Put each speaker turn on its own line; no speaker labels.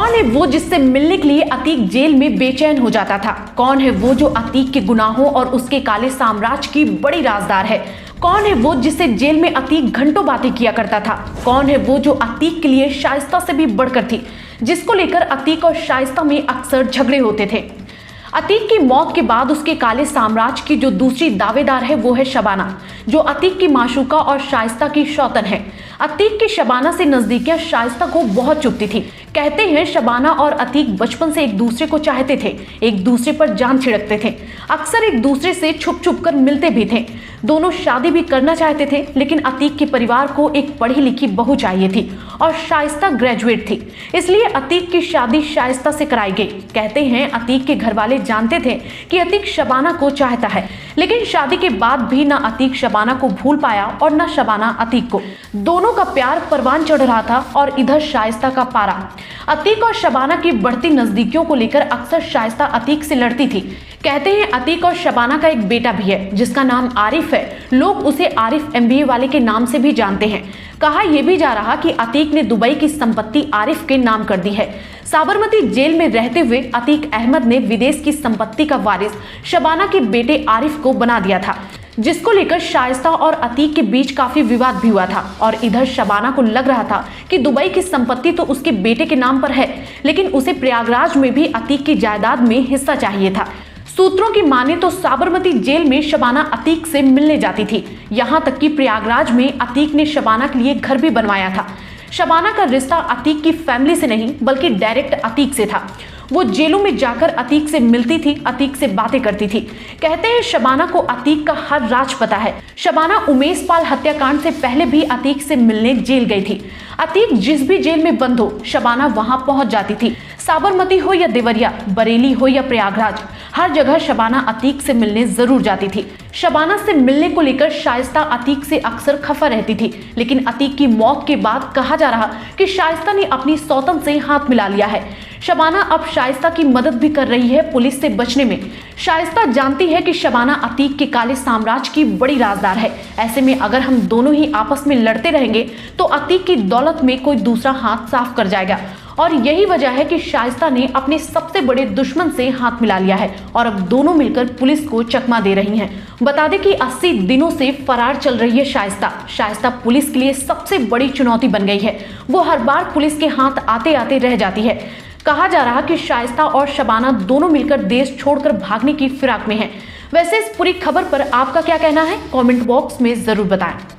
कौन है वो जिससे मिलने के लिए अतीक जेल में बेचैन हो जाता था? कौन है वो जो अतीक के गुनाहों और उसके काले साम्राज्य की बड़ी राजदार है? कौन है वो जिससे जेल में अतीक घंटों बातें किया करता था? कौन है वो जो अतीक के लिए शाइस्ता से भी बढ़कर थी, जिसको लेकर अतीक और शाइस्ता में अक्सर झगड़े होते थे? अतीक की मौत के बाद उसके काले साम्राज्य की जो दूसरी दावेदार है वो है शबाना, जो अतीक की माशूका और शाइस्ता की शौतन है। अतीक की शबाना से नजदीकियां शाइस्ता को बहुत चुभती थी। कहते हैं शबाना और अतीक बचपन से एक दूसरे को चाहते थे, एक दूसरे पर जान छिड़कते थे, अक्सर एक दूसरे से छुप छुप कर मिलते भी थे। दोनों शादी भी करना चाहते थे, लेकिन अतीक के परिवार को एक पढ़ी लिखी बहू चाहिए थी और शाइस्ता ग्रेजुएट थी, इसलिए अतीक की शादी शाइस्ता से कराई गई। कहते हैं अतीक के घर वाले जानते थे कि अतीक शबाना को चाहता है, लेकिन शादी के बाद भी ना अतीक शबाना को भूल पाया और ना शबाना अतीक को। दोनों का प्यार परवान चढ़ रहा था और इधर शाइस्ता का पारा। अतीक और शबाना की बढ़ती नजदीकियों को लेकर अक्सर शाइस्ता अतीक से लड़ती थी। कहते हैं अतीक और शबाना का एक बेटा भी है जिसका नाम आरिफ है। लोग उसे आरिफ MBA वाले के नाम से भी जानते हैं। कहा यह भी जा रहा कि अतीक ने दुबई की संपत्ति आरिफ के नाम कर दी है। साबरमती जेल में रहते हुए अतीक अहमद ने विदेश की संपत्ति का वारिस शबाना के बेटे आरिफ को बना दिया था, जिसको लेकर शाइस्ता और अतीक के बीच काफी विवाद भी हुआ था। और इधर शबाना को लग रहा था कि दुबई की संपत्ति तो उसके बेटे के नाम पर है, लेकिन उसे प्रयागराज में भी अतीक की जायदाद में हिस्सा चाहिए था। सूत्रों की माने तो साबरमती जेल में शबाना अतीक से मिलने जाती थी, यहाँ तक कि प्रयागराज में अतीक ने शबाना के लिए घर भी बनवाया था। शबाना का रिश्ता अतीक की फैमिली से नहीं बल्कि डायरेक्ट अतीक से था। वो जेलों में जाकर अतीक से मिलती थी, अतीक से बातें करती थी। कहते हैं शबाना को अतीक का हर राज पता है। शबाना उमेश पाल हत्याकांड से पहले भी अतीक से मिलने जेल गई थी। अतीक जिस भी जेल में बंद हो, शबाना वहां पहुंच जाती थी। साबरमती हो या देवरिया, बरेली हो या प्रयागराज, हर जगह शबाना अतीक से मिलने जरूर जाती थी। शबाना से मिलने को लेकर शाइस्ता अतीक से अक्सर खफा रहती थी, लेकिन अतीक की मौत के बाद कहा जा रहा कि शाइस्ता ने अपनी सौतन से हाथ मिला लिया है। शबाना अब शाइस्ता की मदद भी कर रही है पुलिस से बचने में। शाइस्ता जानती है कि शबाना अतीक के काले साम्राज्य की बड़ी राजदार है। ऐसे में अगर हम दोनों ही आपस में लड़ते रहेंगे तो अतीक की दौलत में कोई दूसरा हाथ साफ कर जाएगा। और यही वजह है कि शाइस्ता ने अपने सबसे बड़े दुश्मन से हाथ मिला लिया है और अब दोनों मिलकर पुलिस को चकमा दे रही हैं। बता दें कि 80 दिनों से फरार चल रही है शाइस्ता। शाइस्ता पुलिस के लिए सबसे बड़ी चुनौती बन गई है। वो हर बार पुलिस के हाथ आते आते रह जाती है। कहा जा रहा कि शाइस्ता और शबाना दोनों मिलकर देश छोड़कर भागने की फिराक में हैं। वैसे इस पूरी खबर पर आपका क्या कहना है? कमेंट बॉक्स में जरूर बताएं।